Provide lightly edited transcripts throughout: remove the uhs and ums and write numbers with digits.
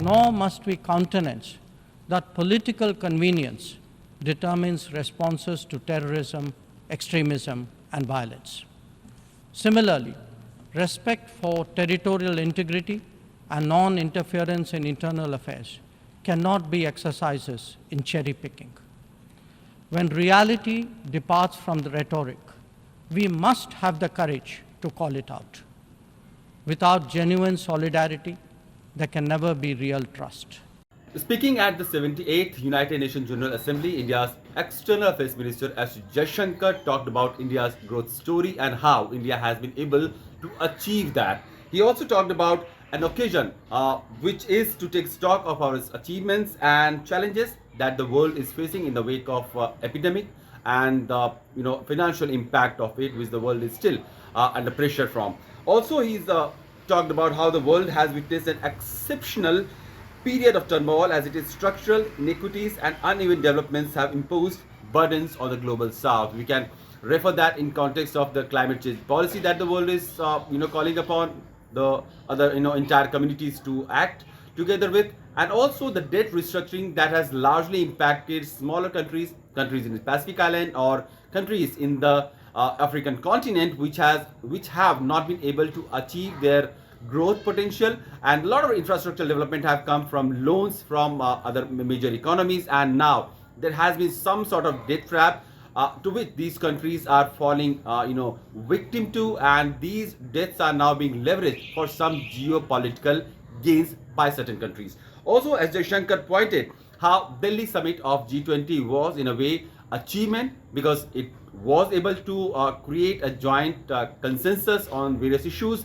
nor must we countenance that political convenience determines responses to terrorism, extremism, and violence. Similarly, respect for territorial integrity and non-interference in internal affairs cannot be exercises in cherry-picking. When reality departs from the rhetoric, we must have the courage to call it out. Without genuine solidarity, there can never be real trust. Speaking at the 78th United Nations General Assembly, India's External Affairs Minister S Jaishankar talked about India's growth story and how India has been able to achieve that. He also talked about an occasion which is to take stock of our achievements and challenges that the world is facing in the wake of epidemic and financial impact of it, which the world is still under pressure from. Also, he's talked about how the world has witnessed an exceptional period of turmoil as it is structural inequities and uneven developments have imposed burdens on the global south. We can refer that in context of the climate change policy that the world is calling upon the other entire communities to act together with, and also the debt restructuring that has largely impacted smaller countries in the Pacific Island or countries in the African continent which have not been able to achieve their growth potential, and a lot of infrastructure development have come from loans from other major economies, and now there has been some sort of debt trap to which these countries are falling victim to, and these debts are now being leveraged for some geopolitical gains by certain countries. Also, as Jaishankar pointed, how Delhi summit of G20 was in a way achievement because it was able to create a joint consensus on various issues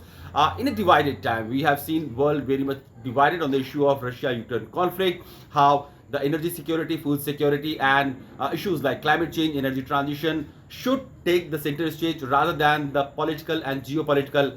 in a divided time. We have seen world very much divided on the issue of Russia-Ukraine conflict, how the energy security, food security, and issues like climate change, energy transition should take the center stage rather than the political and geopolitical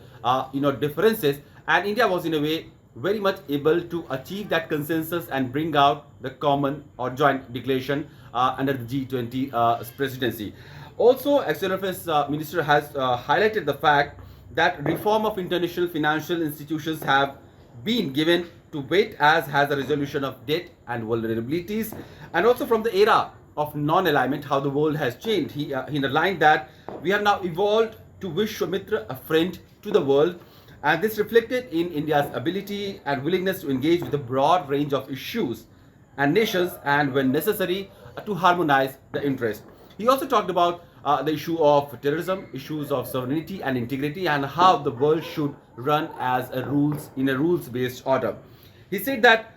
differences. And India was in a way very much able to achieve that consensus and bring out the common or joint declaration under the G20 presidency. Also, External Affairs Minister has highlighted the fact that reform of international financial institutions have been given to weight as has the resolution of debt and vulnerabilities, and also from the era of non-alignment, how the world has changed. He underlined that we have now evolved to Vishwamitra, a friend to the world, and this reflected in India's ability and willingness to engage with a broad range of issues and nations, and when necessary, to harmonize the interest. He also talked about the issue of terrorism, issues of sovereignty and integrity, and how the world should run as a rules-based order. He said that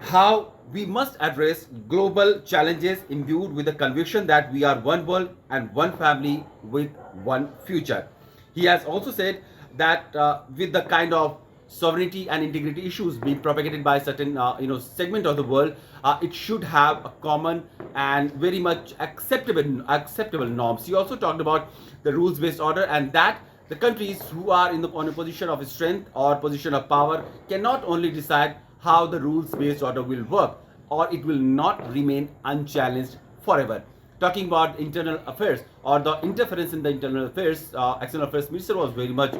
how we must address global challenges imbued with the conviction that we are one world and one family with one future. He has also said that with the kind of sovereignty and integrity issues being propagated by certain segment of the world, it should have a common and very much acceptable norms. He also talked about the rules-based order, and that the countries who are on a position of strength or position of power cannot only decide how the rules-based order will work, or it will not remain unchallenged forever. Talking about internal affairs or the interference in the internal affairs, External Affairs Minister was very much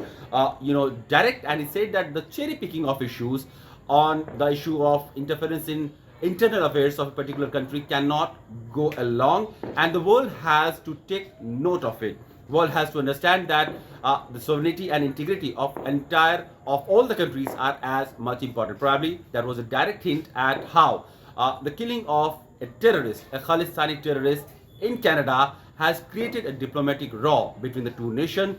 direct, and he said that the cherry picking of issues on the issue of interference in internal affairs of a particular country cannot go along, and the world has to take note of it. The world has to understand that the sovereignty and integrity of all the countries are as much important. Probably that was a direct hint at how the killing of a terrorist, a Khalistani terrorist in Canada, has created a diplomatic row between the two nations,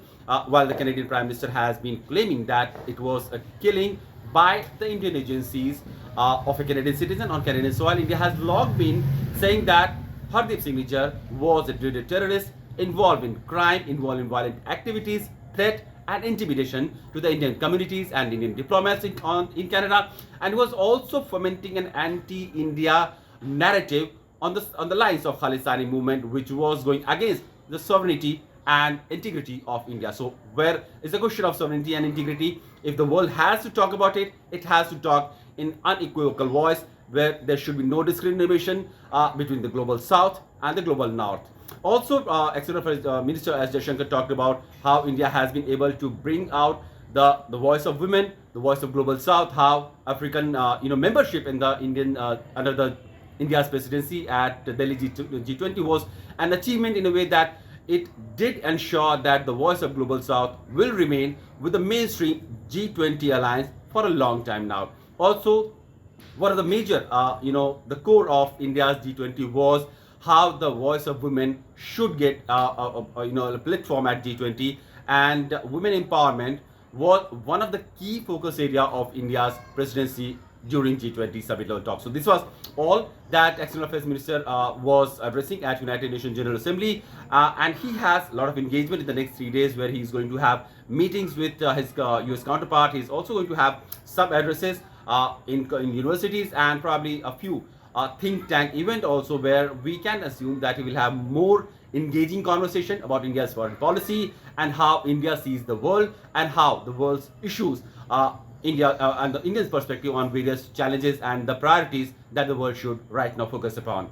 while the Canadian Prime Minister has been claiming that it was a killing by the Indian agencies of a Canadian citizen on Canadian soil. India has long been saying that Hardeep Singh Nijjar was a dreaded terrorist involved in crime, involved in violent activities, threat and intimidation to the Indian communities and Indian diplomats in Canada, and was also fomenting an anti-India narrative on the lines of Khalistani movement, which was going against the sovereignty and integrity of India. So where is the question of sovereignty and integrity? If the world has to talk about it, it has to talk in unequivocal voice, where there should be no discrimination between the global south and the global north. Also, External Affairs Minister S Jaishankar talked about how India has been able to bring out the voice of women the voice of Global South, how African membership in the Indian under the India's presidency at the Delhi G20 was an achievement in a way that it did ensure that the voice of Global South will remain with the mainstream G20 alliance for a long time now. Also, one of the major, the core of India's G20 was how the voice of women should get a platform at G20, and women empowerment was one of the key focus area of India's presidency during G20 summit level talks. So this was all that External Affairs Minister was addressing at United Nations General Assembly, and he has a lot of engagement in the next 3 days where he is going to have meetings with his US counterpart. He is also going to have some addresses in universities and probably a few think tank event also, where we can assume that he will have more engaging conversation about India's foreign policy and how India sees the world and how the world's issues India and the Indians' perspective on various challenges and the priorities that the world should right now focus upon.